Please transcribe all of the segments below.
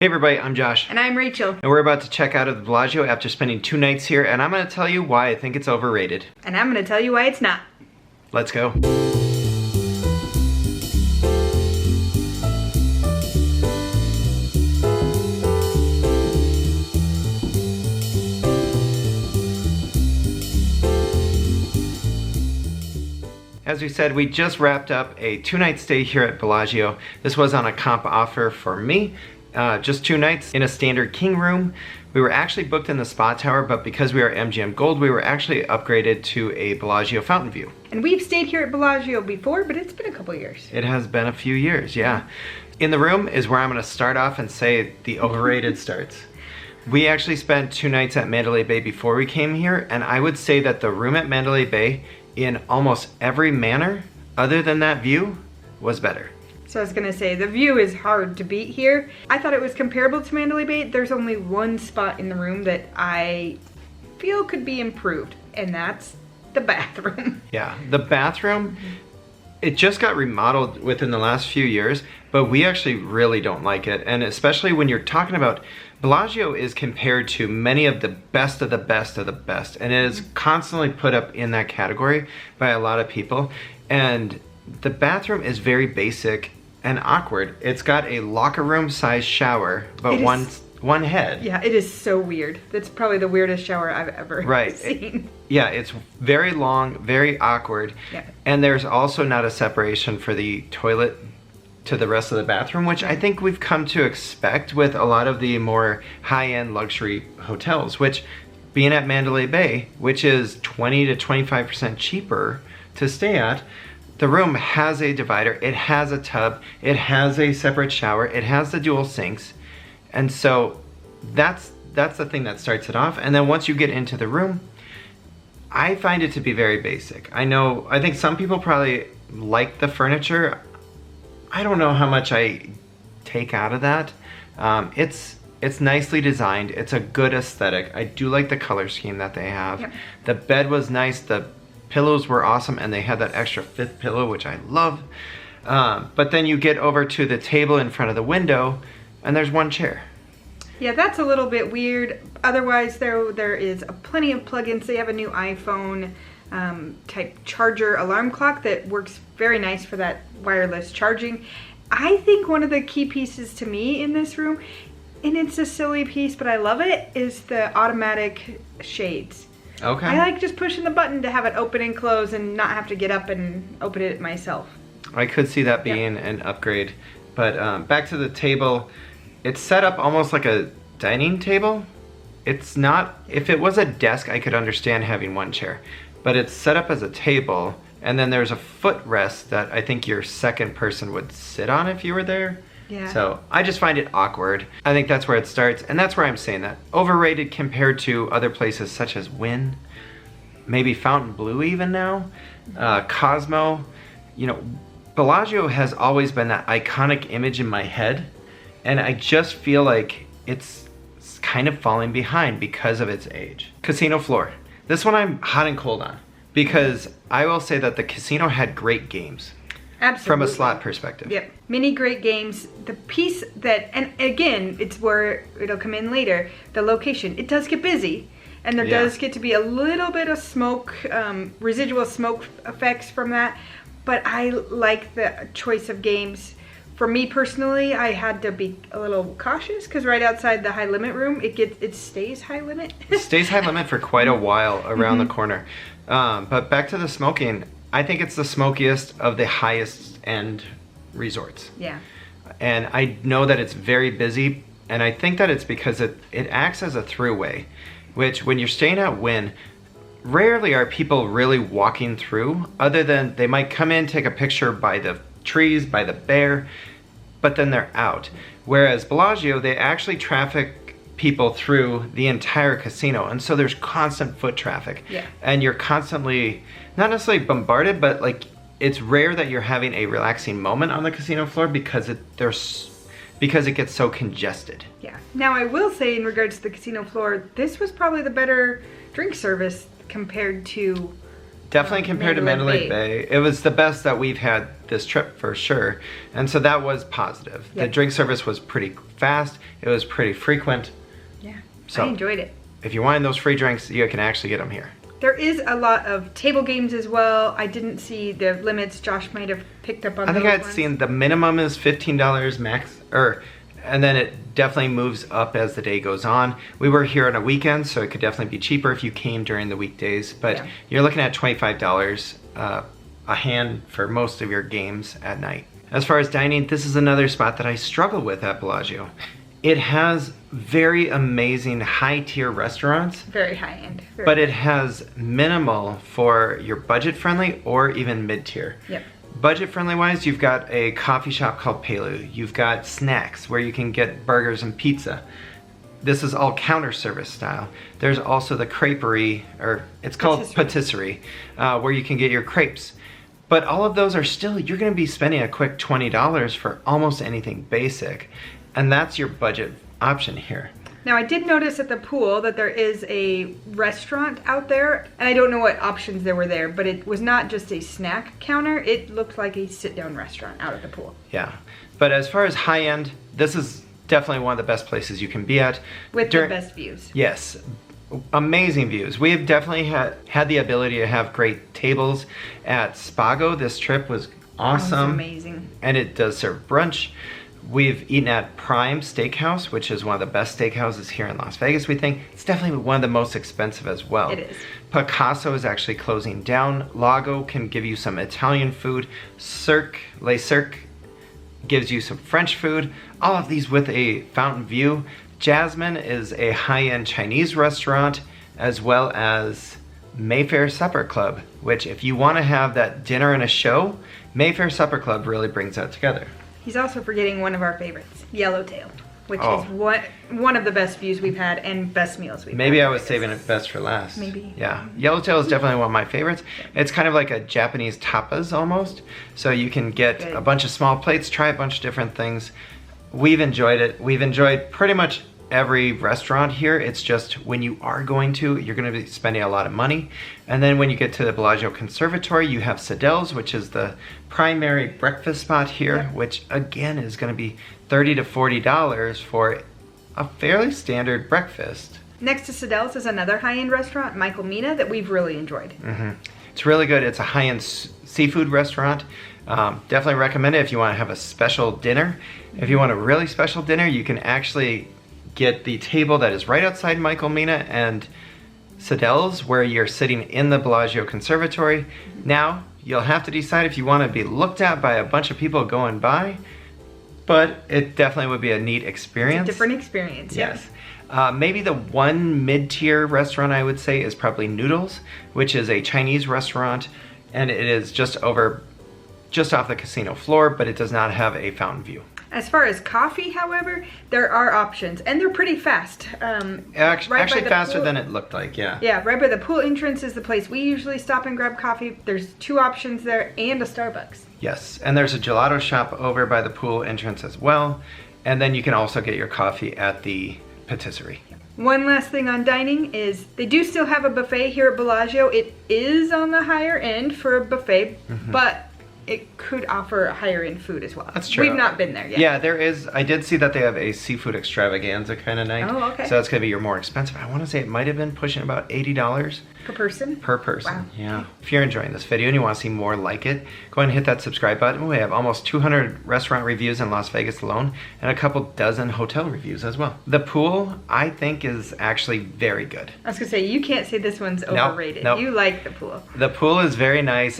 Hey everybody, I'm Josh. And I'm Rachel. And we're about to check out of the Bellagio after spending 2 nights here, and I'm going to tell you why I think it's overrated. And I'm going to tell you why it's not. Let's go. As we said, we just wrapped up a 2-night stay here at Bellagio. This was on a comp offer for me. Just 2 nights in a standard king room. We were actually booked in the spa tower, but because we are MGM Gold, we were actually upgraded to a Bellagio fountain view. And we've stayed here at Bellagio before, but it's been a couple years. It has been a few years, yeah. In the room is where I'm gonna start off and say the overrated starts. We actually spent 2 nights at Mandalay Bay before we came here, and I would say that the room at Mandalay Bay, in almost every manner, other than that view, was better. So I was gonna say, the view is hard to beat here. I thought it was comparable to Mandalay Bay. There's only one spot in the room that I feel could be improved, and that's the bathroom. Yeah, the bathroom, it just got remodeled within the last few years, but we actually really don't like it. And especially when you're talking about, Bellagio is compared to many of the best of the best of the best, and it is constantly put up in that category by a lot of people. And the bathroom is very basic and awkward. It's got a locker room sized shower, but one head. Yeah, it is so weird. That's probably the weirdest shower I've ever seen. Yeah, it's very long, very awkward. Yeah. And there's also not a separation for the toilet to the rest of the bathroom, which I think we've come to expect with a lot of the more high-end luxury hotels, which being at Mandalay Bay, which is 20 to 25% cheaper to stay at, the room has a divider, it has a tub, it has a separate shower, it has the dual sinks. And so that's the thing that starts it off. And then once you get into the room, I find it to be very basic. I think some people probably like the furniture. I don't know how much I take out of that. It's nicely designed. It's a good aesthetic. I do like the color scheme that they have. Yep. The bed was nice. The pillows were awesome, and they had that extra 5th pillow, which I love. But then you get over to the table in front of the window, and there's one chair. Yeah, that's a little bit weird. Otherwise, there is plenty of plugins. They have a new iPhone type charger alarm clock that works very nice for that wireless charging. I think one of the key pieces to me in this room, and it's a silly piece, but I love it, is the automatic shades. Okay. I like just pushing the button to have it open and close and not have to get up and open it myself. I could see that being an upgrade. But back to the table, it's set up almost like a dining table. It's not, if it was a desk, I could understand having one chair. But it's set up as a table, and then there's a footrest that I think your second person would sit on if you were there. Yeah. So I just find it awkward. I think that's where it starts, and that's where I'm saying that. Overrated compared to other places such as Wynn, maybe Fontainebleau even now, Cosmo. You know, Bellagio has always been that iconic image in my head, and I just feel like it's kind of falling behind because of its age. Casino floor. This one I'm hot and cold on, because I will say that the casino had great games. Absolutely. From a slot perspective. Yep. Many great games. The piece that, and again, it's where it'll come in later, the location. It does get busy, and there does get to be a little bit of smoke, residual smoke effects from that, but I like the choice of games. For me personally, I had to be a little cautious because right outside the high limit room, it stays high limit. It stays high limit for quite a while around the corner. But back to the smoking, I think it's the smokiest of the highest end resorts. Yeah. And I know that it's very busy, and I think that it's because it acts as a throughway, which when you're staying at Wynn, rarely are people really walking through, other than they might come in, take a picture by the trees, by the bear, but then they're out. Whereas Bellagio, they actually traffic people through the entire casino, and so there's constant foot traffic. Yeah. And you're constantly, not necessarily bombarded, but like it's rare that you're having a relaxing moment on the casino floor because it gets so congested. Yeah. Now I will say, in regards to the casino floor, this was probably the better drink service compared to Definitely compared to Mandalay Bay. It was the best that we've had this trip for sure. And so that was positive. Yep. The drink service was pretty fast. It was pretty frequent. Yeah, So I enjoyed it. if you wanted those free drinks, you can actually get them here. There is a lot of table games as well. I didn't see the limits. Josh might have picked up on I think those I'd ones. seen the minimum is $15 max, and then it definitely moves up as the day goes on. We were here on a weekend, so it could definitely be cheaper if you came during the weekdays, but Yeah. you're looking at $25 a hand for most of your games at night. As far as dining, this is another spot that I struggle with at Bellagio. It has very amazing high-tier restaurants, Very high end. but it has minimal for your budget-friendly or even mid-tier. Yep. Budget-friendly wise, you've got a coffee shop called Pelu. You've got snacks where you can get burgers and pizza. This is all counter service style. There's also the creperie, or it's called patisserie, where you can get your crepes. But all of those are still, you're gonna be spending a quick $20 for almost anything basic. And that's your budget option here. Now I did notice at the pool that there is a restaurant out there, and I don't know what options there were there, but it was not just a snack counter, it looked like a sit-down restaurant out at the pool. Yeah, but as far as high end, this is definitely one of the best places you can be at. With the best views. Yes, amazing views. We have definitely had the ability to have great tables at Spago. This trip was awesome. That was amazing. And it does serve brunch. We've eaten at Prime Steakhouse, which is one of the best steakhouses here in Las Vegas, we think. It's definitely one of the most expensive as well. It is. Picasso is actually closing down. Lago can give you some Italian food. Le Cirque gives you some French food. All of these with a fountain view. Jasmine is a high-end Chinese restaurant, as well as Mayfair Supper Club, which if you want to have that dinner and a show, Mayfair Supper Club really brings that together. He's also forgetting one of our favorites, Yellowtail, which is one of the best views we've had and best meals we've had. Maybe I was saving it best for last. Maybe. Yeah. Yellowtail is definitely one of my favorites. It's kind of like a Japanese tapas almost. So you can get a bunch of small plates, try a bunch of different things. We've enjoyed it. We've enjoyed pretty much every restaurant here. It's just when you are going to, you're going to be spending a lot of money. And then when you get to the Bellagio Conservatory, you have Sadelle's, which is the primary breakfast spot here, which again is going to be $30 to $40 for a fairly standard breakfast. Next to Sadelle's is another high-end restaurant, Michael Mina, that we've really enjoyed. Mm-hmm. It's really good. It's a high-end seafood restaurant. Definitely recommend it if you want to have a special dinner. If you want a really special dinner, you can actually get the table that is right outside Michael Mina and Sadelle's, where you're sitting in the Bellagio Conservatory. Now, you'll have to decide if you want to be looked at by a bunch of people going by, but it definitely would be a neat experience. It's a different experience, yes. Maybe the one mid-tier restaurant I would say is probably Noodles, which is a Chinese restaurant, and it is just off the casino floor, but it does not have a fountain view. As far as coffee, however, there are options, and they're pretty fast. Actually faster than it looked like, yeah. Yeah, right by the pool entrance is the place we usually stop and grab coffee. There's 2 options there and a Starbucks. Yes, and there's a gelato shop over by the pool entrance as well, and then you can also get your coffee at the patisserie. One last thing on dining is they do still have a buffet here at Bellagio. It is on the higher end for a buffet, but it could offer higher end food as well. That's true. We've not been there yet. Yeah, there is. I did see that they have a seafood extravaganza kind of night. Oh, okay. So that's going to be your more expensive. I want to say it might have been pushing about $80 Per person? per person. Wow. Yeah. If you're enjoying this video and you want to see more like it, go ahead and hit that subscribe button. We have almost 200 restaurant reviews in Las Vegas alone and a couple dozen hotel reviews as well. The pool, I think, is actually very good. I was going to say, you can't say this one's overrated. Nope. You like the pool. The pool is very nice.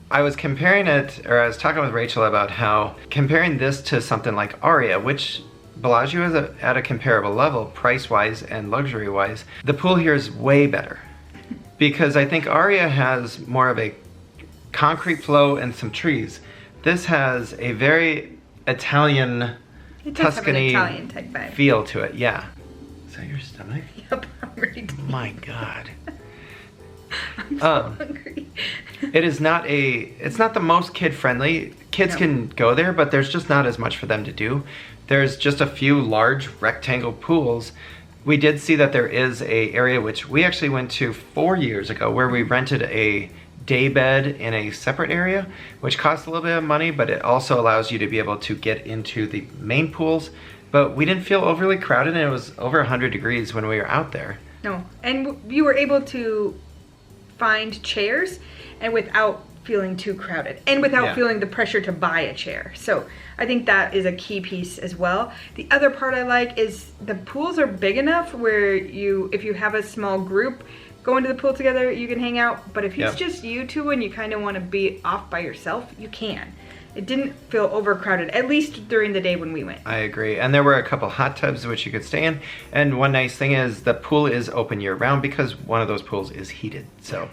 I was comparing it, or I was talking with Rachel about how comparing this to something like Aria, which Bellagio is at a comparable level, price-wise and luxury-wise. The pool here is way better because I think Aria has more of a concrete flow and some trees. This has a very Italian, Tuscany Italian type vibe. feel to it. Yeah. Is that your stomach? Yep, I'm ready to eat. My God. I'm so hungry. It's not the most kid-friendly. Kids can go there, but there's just not as much for them to do. There's just a few large rectangle pools. We did see that there is a area which we actually went to 4 years ago where we rented a day bed in a separate area, which costs a little bit of money, but it also allows you to be able to get into the main pools. But we didn't feel overly crowded, and it was over 100 degrees when we were out there. No, and you were able to find chairs and without feeling too crowded and without feeling the pressure to buy a chair. So I think that is a key piece as well. The other part I like is the pools are big enough where if you have a small group go into the pool together, you can hang out. But if it's just you two and you kind of want to be off by yourself, you can. It didn't feel overcrowded, at least during the day when we went. I agree. And there were a couple hot tubs which you could stay in. And one nice thing is the pool is open year round because one of those pools is heated. So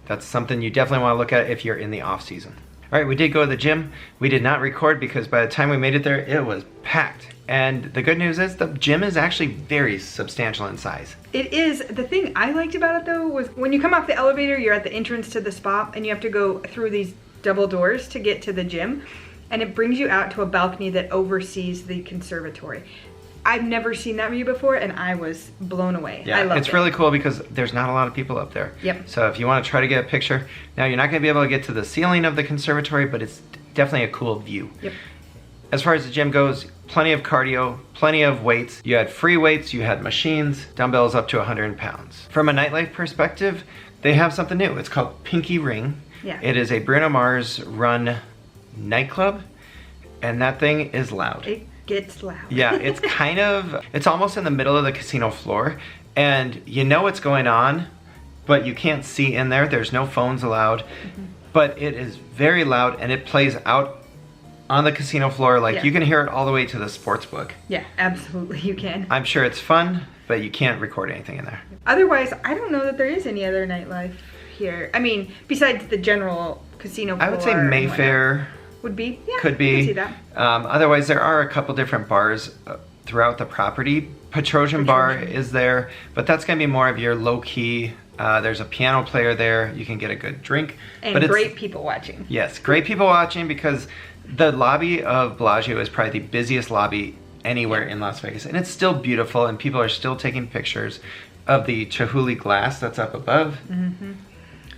that's something you definitely want to look at if you're in the off season. All right, we did go to the gym. We did not record because by the time we made it there, it was packed. And the good news is the gym is actually very substantial in size. It is. The thing I liked about it though was when you come off the elevator, you're at the entrance to the spa and you have to go through these double doors to get to the gym, and it brings you out to a balcony that oversees the conservatory. I've never seen that view before, and I was blown away. Yeah, I loved it. It's really cool because there's not a lot of people up there. Yep. So if you want to try to get a picture, now you're not going to be able to get to the ceiling of the conservatory, but it's definitely a cool view. Yep. As far as the gym goes, plenty of cardio, plenty of weights. You had free weights, you had machines, dumbbells up to 100 pounds. From a nightlife perspective, they have something new. It's called Pinky Ring. Yeah. It is a Bruno Mars run nightclub, and that thing is loud. It gets loud. Yeah, it's almost in the middle of the casino floor, and you know what's going on, but you can't see in there. There's no phones allowed, but it is very loud, and it plays out on the casino floor. Like you can hear it all the way to the sports book. Yeah, absolutely, you can. I'm sure it's fun, but you can't record anything in there. Otherwise, I don't know that there is any other nightlife here. I mean, besides the general casino floor. I would say Mayfair would be. Yeah, could be. I can see that. Otherwise, there are a couple different bars throughout the property. Petrosian Bar is there, but that's going to be more of your low-key. There's a piano player there. You can get a good drink. And great people watching. Yes, great people watching because the lobby of Bellagio is probably the busiest lobby anywhere in Las Vegas. And it's still beautiful, and people are still taking pictures of the Chihuly glass that's up above. Mm-hmm.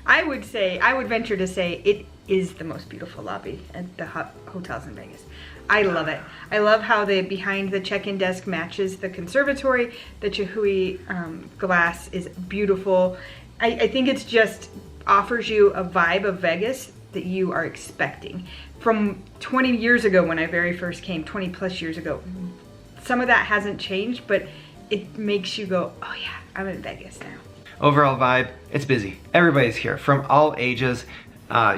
I would venture to say it is the most beautiful lobby at the hotels in Vegas. I love it. I love how the behind the check-in desk matches the conservatory. The Chihuly glass is beautiful. I think it's just offers you a vibe of Vegas that you are expecting. From 20 years ago when I very first came, 20 plus years ago, some of that hasn't changed, but it makes you go, oh yeah, I'm in Vegas now. Overall vibe, it's busy. Everybody's here from all ages.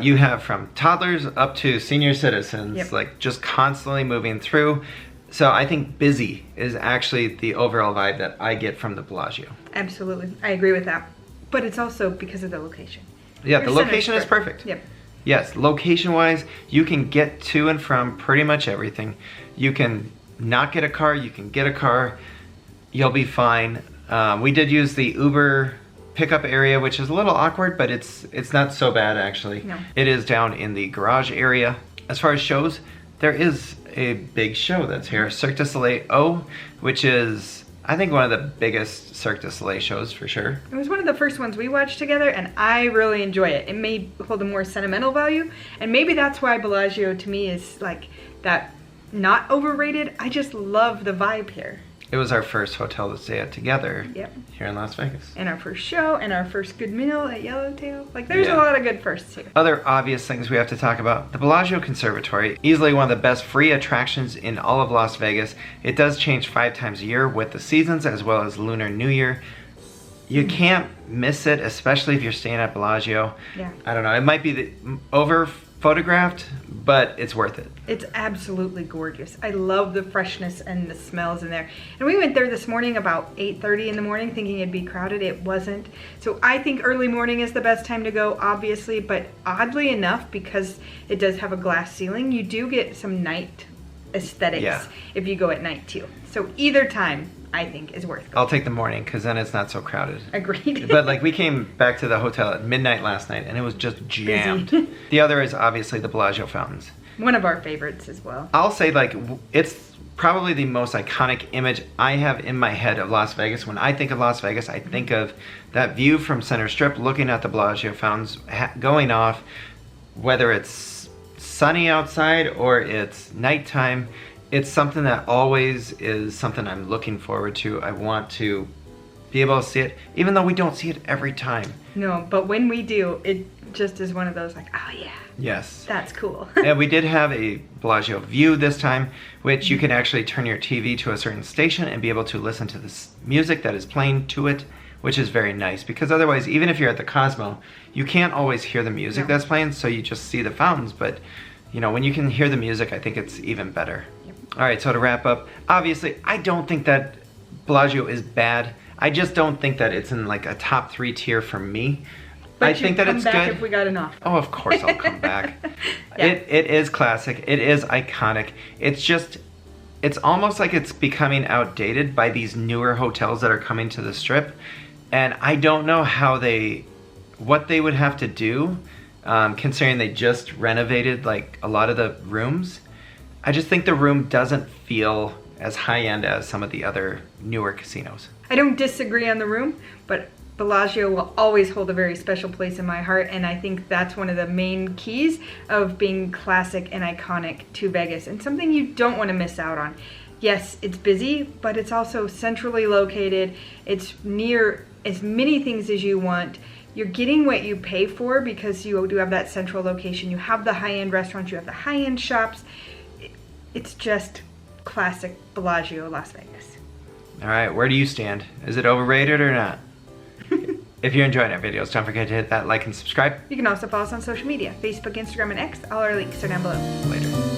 You have from toddlers up to senior citizens, like just constantly moving through. So I think busy is actually the overall vibe that I get from the Bellagio. Absolutely, I agree with that. But it's also because of the location. Yeah, the location is perfect. Yep. Yes, location-wise, you can get to and from pretty much everything. You can not get a car, you can get a car, you'll be fine. We did use the Uber pickup area, which is a little awkward, but it's not so bad actually. No. It is down in the garage area. As far as shows, there is a big show that's here, Cirque du Soleil O, which is, I think, one of the biggest Cirque du Soleil shows for sure. It was one of the first ones we watched together, and I really enjoy it. It may hold a more sentimental value, and maybe that's why Bellagio to me is like that, not overrated. I just love the vibe here. It was our first hotel to stay at together here in Las Vegas. And our first show, and our first good meal at Yellowtail. Like, there's a lot of good firsts here. Other obvious things we have to talk about. The Bellagio Conservatory, easily one of the best free attractions in all of Las Vegas. It does change 5 times a year with the seasons as well as Lunar New Year. You can't miss it, especially if you're staying at Bellagio. Yeah. I don't know, it might be over photographed, but it's worth it. It's absolutely gorgeous. I love the freshness and the smells in there. And we went there this morning about 8:30 in the morning thinking it'd be crowded. It wasn't. So I think early morning is the best time to go, obviously, but oddly enough, because it does have a glass ceiling, you do get some night aesthetics if you go at night too. So either time, I think, is worth going. I'll take the morning because then it's not so crowded. Agreed. But like we came back to the hotel at midnight last night and it was just jammed. The other is obviously the Bellagio fountains. One of our favorites as well. I'll say like it's probably the most iconic image I have in my head of Las Vegas. When I think of Las Vegas, I think of that view from Center Strip, looking at the Bellagio fountains going off, whether it's sunny outside or it's nighttime. It's something that always is something I'm looking forward to. I want to be able to see it, even though we don't see it every time. No, but when we do, it just is one of those like, oh yeah. Yes. That's cool. And we did have a Bellagio view this time, which you can actually turn your TV to a certain station and be able to listen to this music that is playing to it, which is very nice, because otherwise, even if you're at the Cosmo, you can't always hear the music that's playing, so you just see the fountains. But you know, when you can hear the music, I think it's even better. Yep. All right, so to wrap up, obviously, I don't think that Bellagio is bad. I just don't think that it's in like a top 3 tier for me. But I think that it's good. If we got an offer. Oh, of course I'll come back. Yeah. It is classic. It is iconic. It's almost like it's becoming outdated by these newer hotels that are coming to the Strip, and I don't know what they would have to do, considering they just renovated like a lot of the rooms. I just think the room doesn't feel as high end as some of the other newer casinos. I don't disagree on the room, but Bellagio will always hold a very special place in my heart, and I think that's one of the main keys of being classic and iconic to Vegas, and something you don't want to miss out on. Yes, it's busy, but it's also centrally located. It's near as many things as you want. You're getting what you pay for because you do have that central location. You have the high-end restaurants, you have the high-end shops. It's just classic Bellagio, Las Vegas. All right, where do you stand? Is it overrated or not? If you're enjoying our videos, don't forget to hit that like and subscribe. You can also follow us on social media, Facebook, Instagram, and X. All our links are down below. Later.